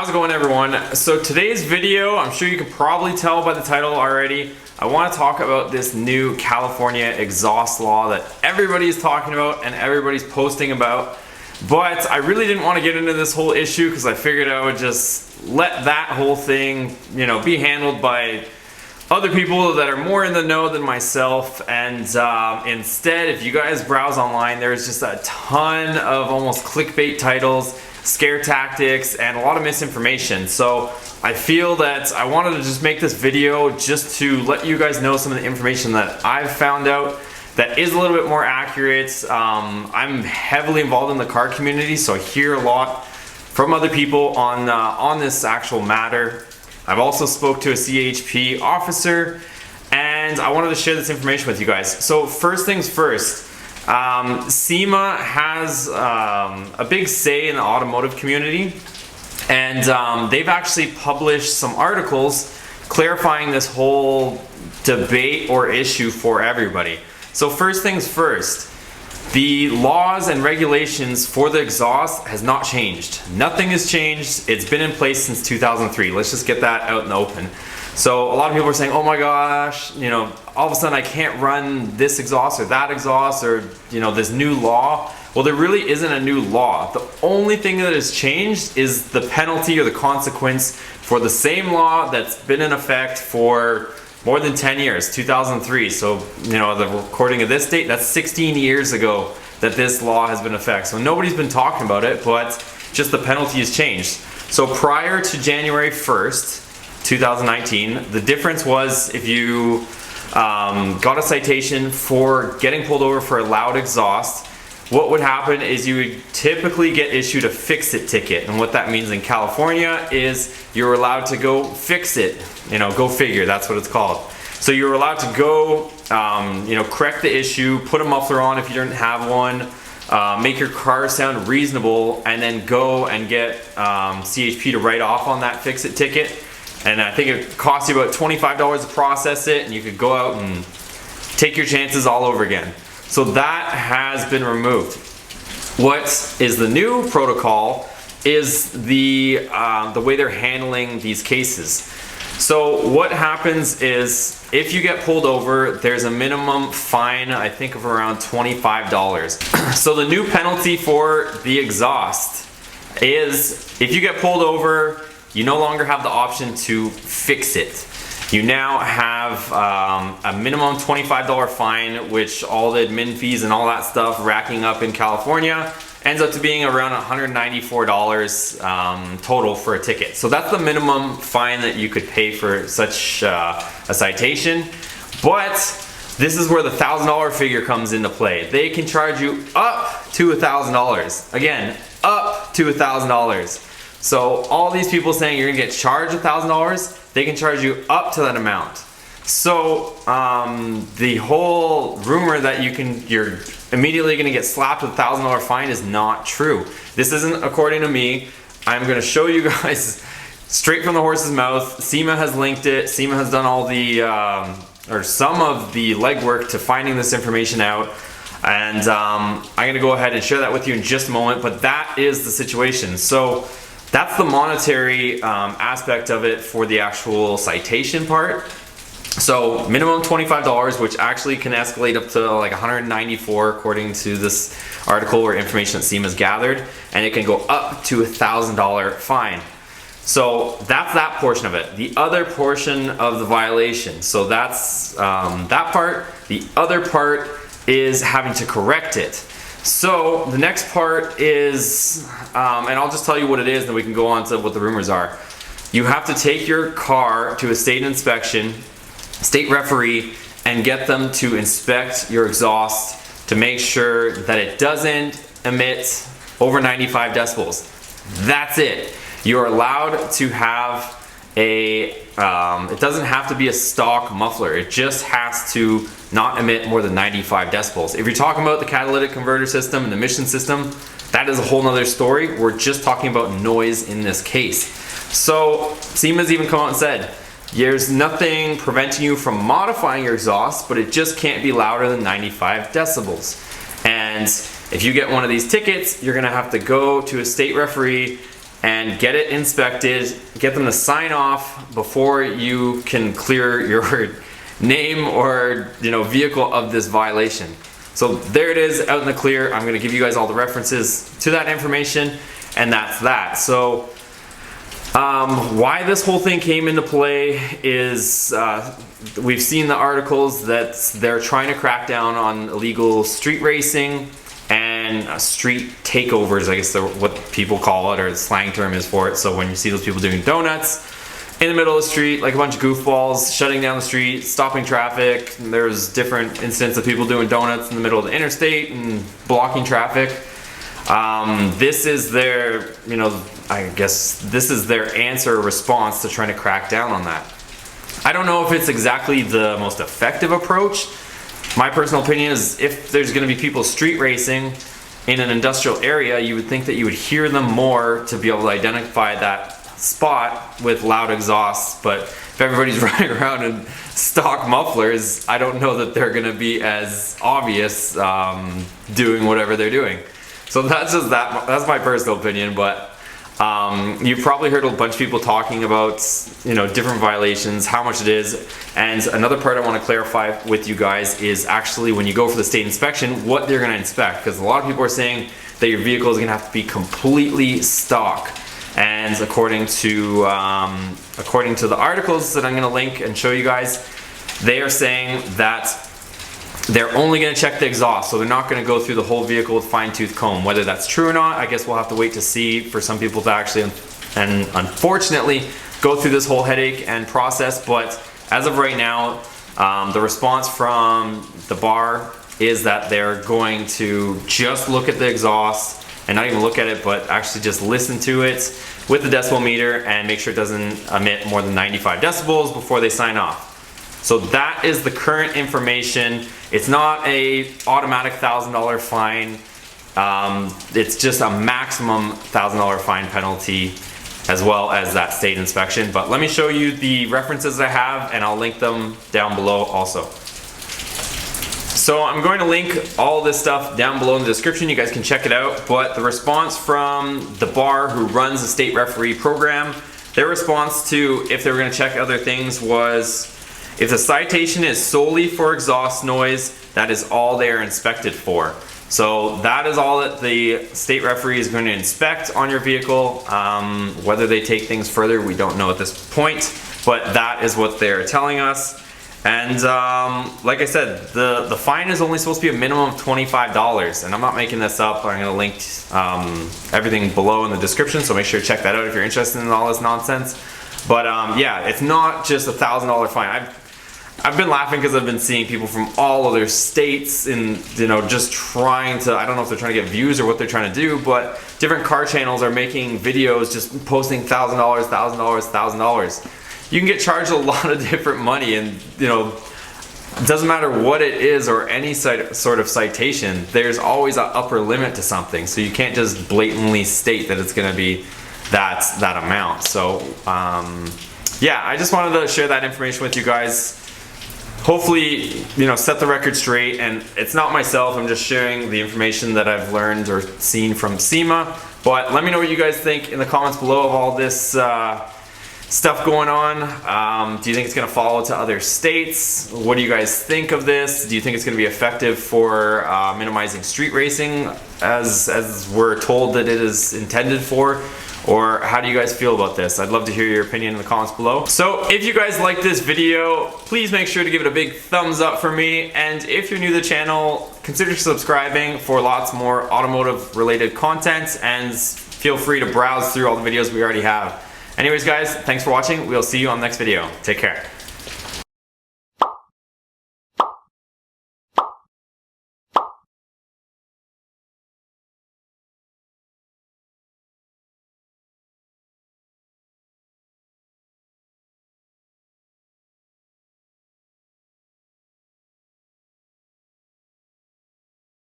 How's it going, everyone? So today's video, I'm sure you can probably tell by the title already, I want to talk about this new California exhaust law that everybody's talking about and everybody's posting about. But I really didn't want to get into this whole issue because I figured I would just let that whole thing, be handled by other people that are more in the know than myself. And instead, if you guys browse online, there's just a ton of almost clickbait titles, scare tactics, and a lot of misinformation. So I feel that I wanted to just make this video just to let you guys know some of the information that I've found out that is a little bit more accurate. I'm heavily involved in the car community, so I hear a lot from other people on this actual matter. I've also spoke to a CHP officer, and I wanted to share this information with you guys. So first things first, SEMA has a big say in the automotive community, and they've actually published some articles clarifying this whole debate or issue for everybody. So first things first, the laws and regulations for the exhaust has not changed. Nothing has changed. It's been in place since 2003. Let's just get that out in the open. So a lot of people are saying, oh my gosh, all of a sudden I can't run this exhaust or that exhaust or, this new law. Well, there really isn't a new law. The only thing that has changed is the penalty or the consequence for the same law that's been in effect for more than 10 years, 2003. So, the recording of this date, that's 16 years ago that this law has been in effect. So nobody's been talking about it, but just the penalty has changed. So prior to January 1st, 2019, the difference was if you got a citation for getting pulled over for a loud exhaust, what would happen is you would typically get issued a fix-it ticket. And what that means in California is you're allowed to go fix it. Go figure, that's what it's called. So you're allowed to go, correct the issue, put a muffler on if you didn't have one, make your car sound reasonable, and then go and get CHP to write off on that fix-it ticket. And I think it costs you about $25 to process it, and you could go out and take your chances all over again. So that has been removed. What is the new protocol is the way they're handling these cases. So what happens is if you get pulled over, there's a minimum fine, I think, of around $25. So the new penalty for the exhaust is if you get pulled over, you no longer have the option to fix it. You now have a minimum $25 fine, which all the admin fees and all that stuff racking up in California ends up to being around $194 total for a ticket. So that's the minimum fine that you could pay for such a citation. But this is where the $1,000 figure comes into play. They can charge you up to $1,000. Again, up to $1,000. So all these people saying you're gonna get charged $1,000, they can charge you up to that amount. So the whole rumor that you're immediately gonna get slapped with $1,000 fine is not true. This isn't according to me. I'm gonna show you guys straight from the horse's mouth. SEMA has linked it. SEMA has done all the, or some of the legwork to finding this information out. And I'm gonna go ahead and share that with you in just a moment, but that is the situation. So that's the monetary aspect of it for the actual citation part. So minimum $25, which actually can escalate up to like $194 according to this article or information that SEMA's gathered, and it can go up to $1,000 fine. So that's that portion of it. The other portion of the violation, so that's that part. The other part is having to correct it. So the next part is, and I'll just tell you what it is, then we can go on to what the rumors are. You have to take your car to a state inspection, state referee, and get them to inspect your exhaust to make sure that it doesn't emit over 95 decibels. That's it. You're allowed to have it doesn't have to be a stock muffler. It just has to not emit more than 95 decibels. If you're talking about the catalytic converter system and the emission system, that is a whole nother story. We're just talking about noise in this case. So SEMA's even come out and said, there's nothing preventing you from modifying your exhaust, but it just can't be louder than 95 decibels. And if you get one of these tickets, you're gonna have to go to a state referee and get it inspected, get them to sign off before you can clear your name or vehicle of this violation. So there it is, out in the clear. I'm going to give you guys all the references to that information, and that's that. So why this whole thing came into play is we've seen the articles that they're trying to crack down on illegal street racing and street takeovers, I guess what people call it, or the slang term is for it. So when you see those people doing donuts in the middle of the street, like a bunch of goofballs, shutting down the street, stopping traffic. There's different instances of people doing donuts in the middle of the interstate and blocking traffic. This is their, I guess this is their answer or response to trying to crack down on that. I don't know if it's exactly the most effective approach. My personal opinion is if there's going to be people street racing in an industrial area, you would think that you would hear them more to be able to identify that spot with loud exhausts. But if everybody's running around in stock mufflers, I don't know that they're going to be as obvious doing whatever they're doing. So that's just that's my personal opinion. But you've probably heard a bunch of people talking about different violations, how much it is. And another part I want to clarify with you guys is actually when you go for the state inspection, what they're going to inspect, because a lot of people are saying that your vehicle is going to have to be completely stock. And according to the articles that I'm going to link and show you guys, they are saying that they're only going to check the exhaust, so they're not going to go through the whole vehicle with fine-tooth comb. Whether that's true or not, I guess we'll have to wait to see for some people to actually, and unfortunately, go through this whole headache and process. But as of right now, the response from the bar is that they're going to just look at the exhaust and not even look at it, but actually just listen to it with the decibel meter and make sure it doesn't emit more than 95 decibels before they sign off. So that is the current information. It's not a automatic $1,000 fine. It's just a maximum $1,000 fine penalty, as well as that state inspection. But let me show you the references I have, and I'll link them down below also. So I'm going to link all this stuff down below in the description. You guys can check it out. But the response from the bar who runs the state referee program, their response to if they were going to check other things was, if the citation is solely for exhaust noise, that is all they are inspected for. So that is all that the state referee is going to inspect on your vehicle. Whether they take things further, we don't know at this point, but that is what they're telling us. And like I said, the fine is only supposed to be a minimum of $25, and I'm not making this up. I'm going to link everything below in the description, so make sure to check that out if you're interested in all this nonsense. But yeah, it's not just a $1,000 fine. I've been laughing because I've been seeing people from all other states in, just trying to, I don't know if they're trying to get views or what they're trying to do, but different car channels are making videos just posting $1,000, $1,000, $1,000. You can get charged a lot of different money, and it doesn't matter what it is or any sort of citation, there's always an upper limit to something. So you can't just blatantly state that it's going to be that amount. So yeah, I just wanted to share that information with you guys. Hopefully, set the record straight. And it's not myself, I'm just sharing the information that I've learned or seen from SEMA. But let me know what you guys think in the comments below of all this stuff going on. Do you think it's going to follow to other states? What do you guys think of this? Do you think it's going to be effective for minimizing street racing as we're told that it is intended for? Or how do you guys feel about this? I'd love to hear your opinion in the comments below. So if you guys like this video, please make sure to give it a big thumbs up for me. And if you're new to the channel, consider subscribing for lots more automotive related content, and feel free to browse through all the videos we already have. Anyways guys, thanks for watching. We'll see you on the next video. Take care.